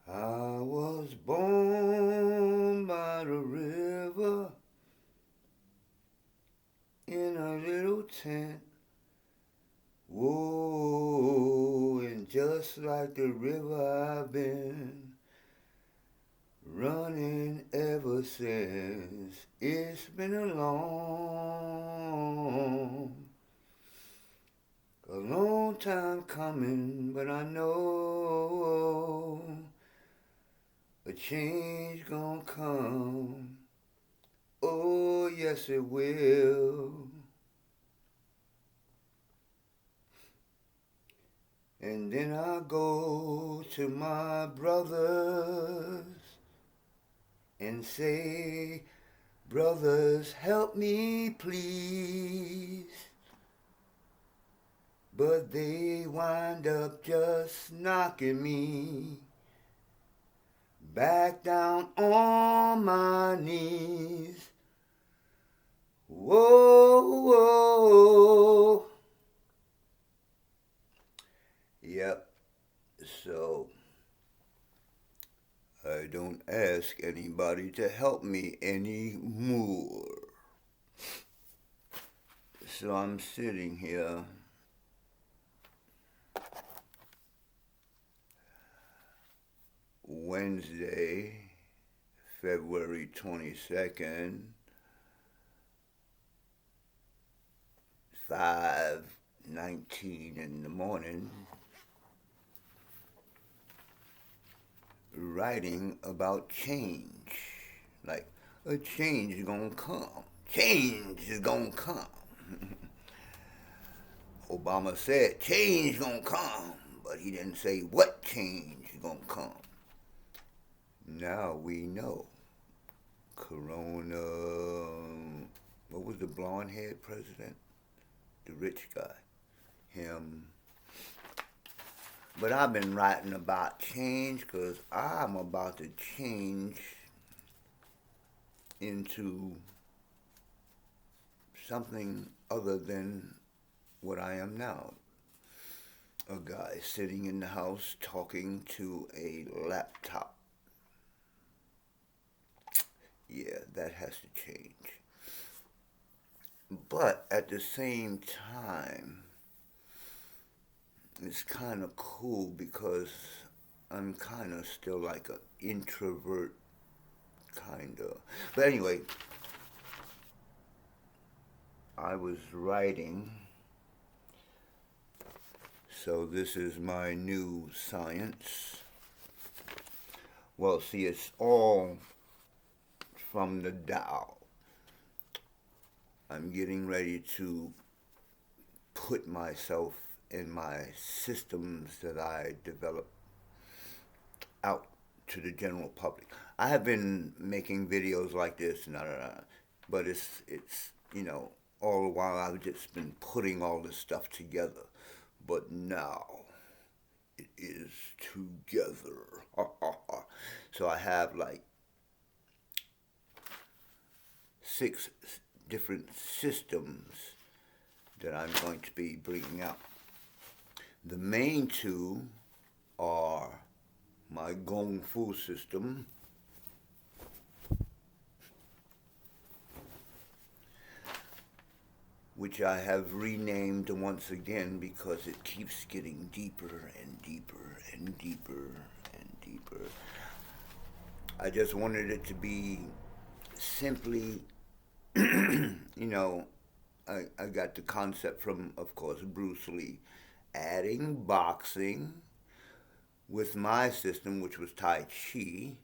I was born by the river in a little tent. Whoa, and just like the river I've been running ever since. It's been a long time coming, but I know a change gonna come. Oh, yes, it will. And then I go to my brothers and say, brothers, help me, please. But they wind up just knocking me back down on my knees. Whoa, whoa. Yep, so I don't ask anybody to help me anymore. So I'm sitting here Wednesday, February 22nd, 5:19 in the morning, writing about change. Like, a change is gonna come. Change is gonna come. Obama said change gonna come, but he didn't say what change is gonna come. Now we know. Corona, what was the blonde haired president? The rich guy. Him. But I've been writing about change because I'm about to change into something other than what I am now. A guy sitting in the house talking to a laptop. Yeah, that has to change. But at the same time, it's kind of cool because I'm kind of still like an introvert, kind of. But anyway, I was writing, so this is my new science. Well, see, it's all from the Tao. I'm getting ready to put myself and my systems that I developed out to the general public. I have been making videos like this, but it's all the while I've just been putting all this stuff together. But now it is together. So I have like 6 different systems that I'm going to be bringing out. The main 2 are my Gong Fu system, which I have renamed once again because it keeps getting deeper and deeper and deeper and deeper. I just wanted it to be simply, I got the concept from, of course, Bruce Lee, adding boxing with my system, which was Tai Chi,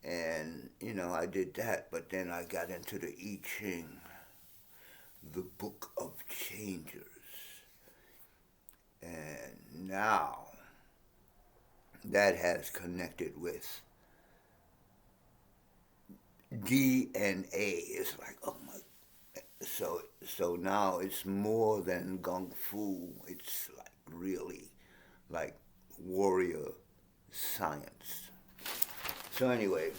and, I did that, but then I got into the I Ching, the Book of Changers, and now that has connected with DNA. It's like, oh my, So now it's more than kung fu. It's like really like warrior science. So anyway,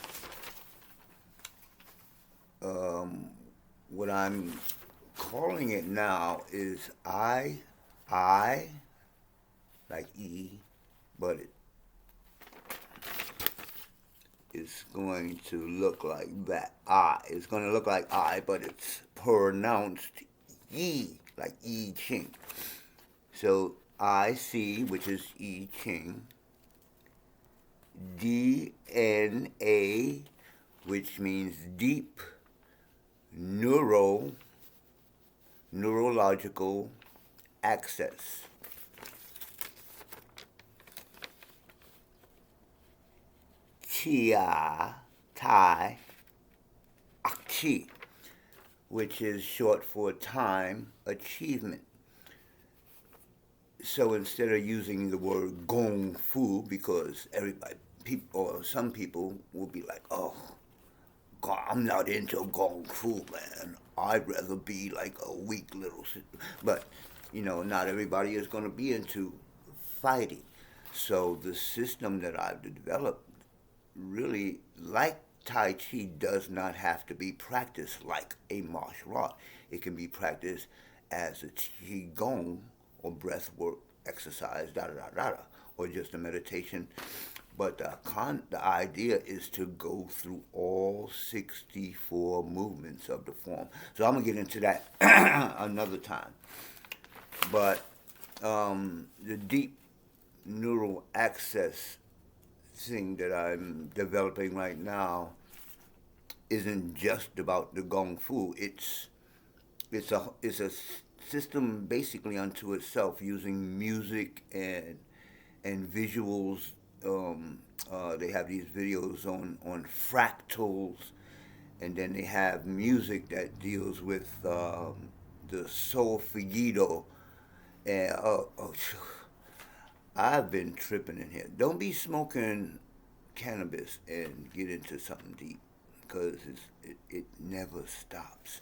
um, what I'm calling it now is I like E, but it is going to look like that. I. It's going to look like I, but it's pronounced E, like I Ching. So I C, which is I Ching, DNA, which means deep neuro, neurological access. Chia, Tai, Akchi, which is short for time achievement. So instead of using the word gong fu, because everybody, people, or some people will be like, oh, God, I'm not into gong fu, man. I'd rather be like a weak little, but not everybody is going to be into fighting. So the system that I've developed really, like Tai Chi, does not have to be practiced like a martial art. It can be practiced as a Qi Gong or breath work exercise, da da da da, or just a meditation. But the idea is to go through all 64 movements of the form. So I'm going to get into that another time. But the deep neural access thing that I'm developing right now isn't just about the Gong Fu. It's a system basically unto itself, using music and visuals. They have these videos on fractals, and then they have music that deals with the solfeggito. And I've been tripping in here. Don't be smoking cannabis and get into something deep, because it never stops.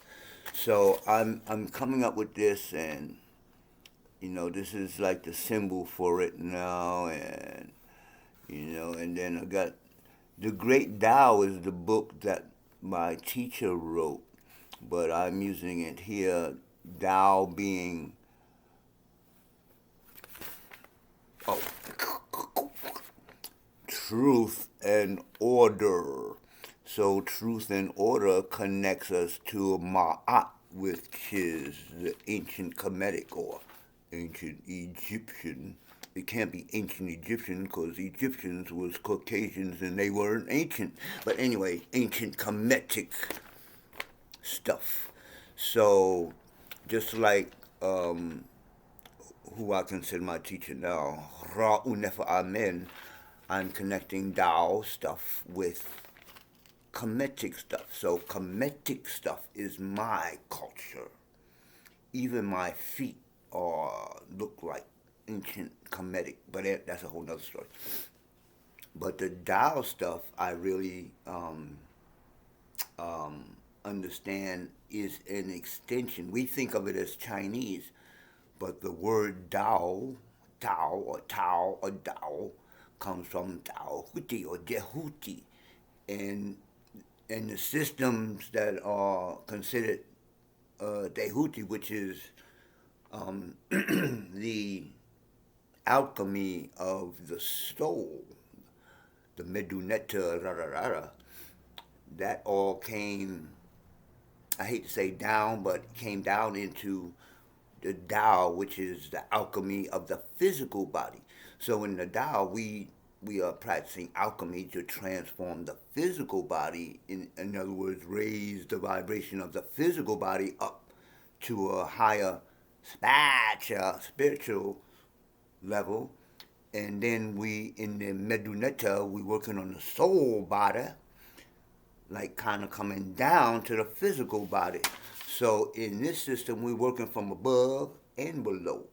So I'm coming up with this, and this is like the symbol for it now, and then I got The Great Tao is the book that my teacher wrote, but I'm using it here. Tao being oh, truth and order. So truth and order connects us to Ma'at, which is the ancient Kemetic or ancient Egyptian. It can't be ancient Egyptian because Egyptians was Caucasians and they weren't ancient. But anyway, ancient Kemetic stuff. So just like who I consider my teacher now, Ra'unefa Amen, I'm connecting Tao stuff with Kemetic stuff. So Kemetic stuff is my culture. Even my feet look like ancient Kemetic, but that's a whole nother story. But the Tao stuff, I really understand is an extension. We think of it as Chinese, but the word Tao, Tao or Tao, comes from Tao Huti or Jehuti, and the systems that are considered Tehuti, which is the alchemy of the soul, the Medunetta, that all came, I hate to say down, but came down into the Tao, which is the alchemy of the physical body. So in the Tao, we are practicing alchemy to transform the physical body, in other words, raise the vibration of the physical body up to a higher spiritual level. And then we, in the Medunetta, we working on the soul body, like kind of coming down to the physical body. So in this system, we're working from above and below.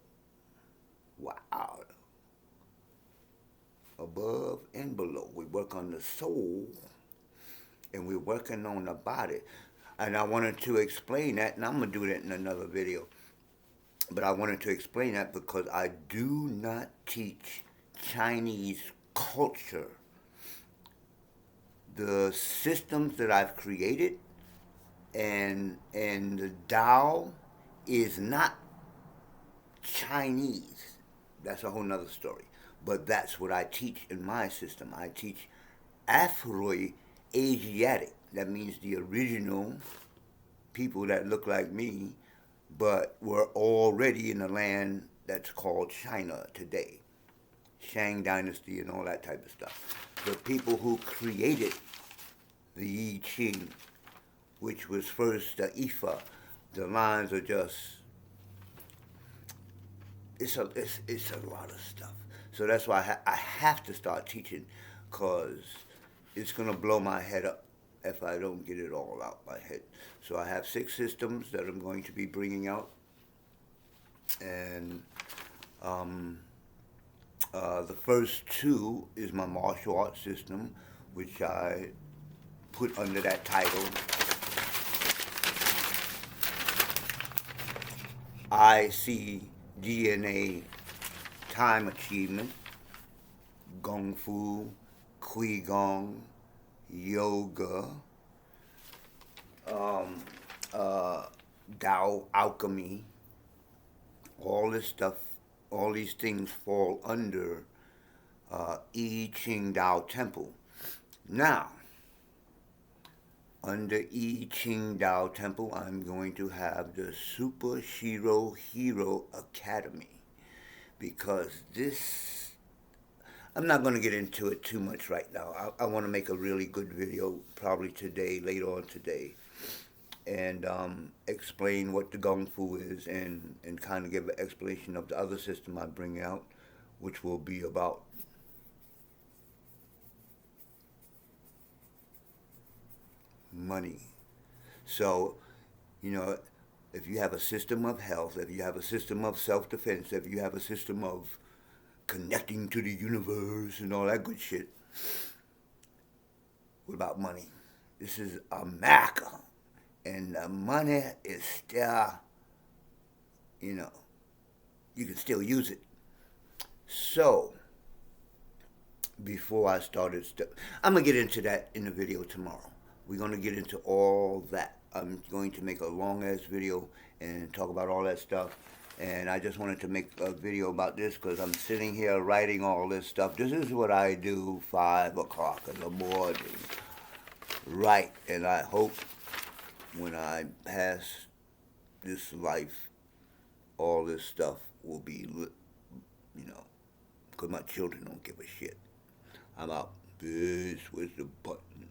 Wow. Above and below. We work on the soul, and we're working on the body. And I wanted to explain that, and I'm gonna do that in another video. But I wanted to explain that because I do not teach Chinese culture. The systems that I've created and the Tao is not Chinese. That's a whole nother story. But that's what I teach in my system. I teach Afro-Asiatic. That means the original people that look like me, but were already in the land that's called China today. Shang Dynasty and all that type of stuff. The people who created the I Ching, which was first the Ifa, the lines are just, it's a lot of stuff. So that's why I have to start teaching, because it's going to blow my head up if I don't get it all out my head. So I have 6 systems that I'm going to be bringing out. And the first 2 is my martial arts system, which I put under that title. I see DNA time achievement, Kung Fu, Qigong, yoga, Tao alchemy, all this stuff, all these things fall under I Ching Tao Temple. Now, under I Ching Tao Temple, I'm going to have the Super Shiro Hero Academy, because this, I'm not going to get into it too much right now. I want to make a really good video probably today, later on today, and explain what the Kung Fu is, and kind of give an explanation of the other system I bring out, which will be about money. So, you know, if you have a system of health, if you have a system of self-defense, if you have a system of connecting to the universe and all that good shit, what about money? This is America, and the money is still, you know, you can still use it. So, before I started, I'm going to get into that in the video tomorrow. We're going to get into all that. I'm going to make a long-ass video and talk about all that stuff. And I just wanted to make a video about this because I'm sitting here writing all this stuff. This is what I do 5 o'clock in the morning. Right. And I hope when I pass this life, all this stuff will be, you know, because my children don't give a shit. I'm out. This was the button.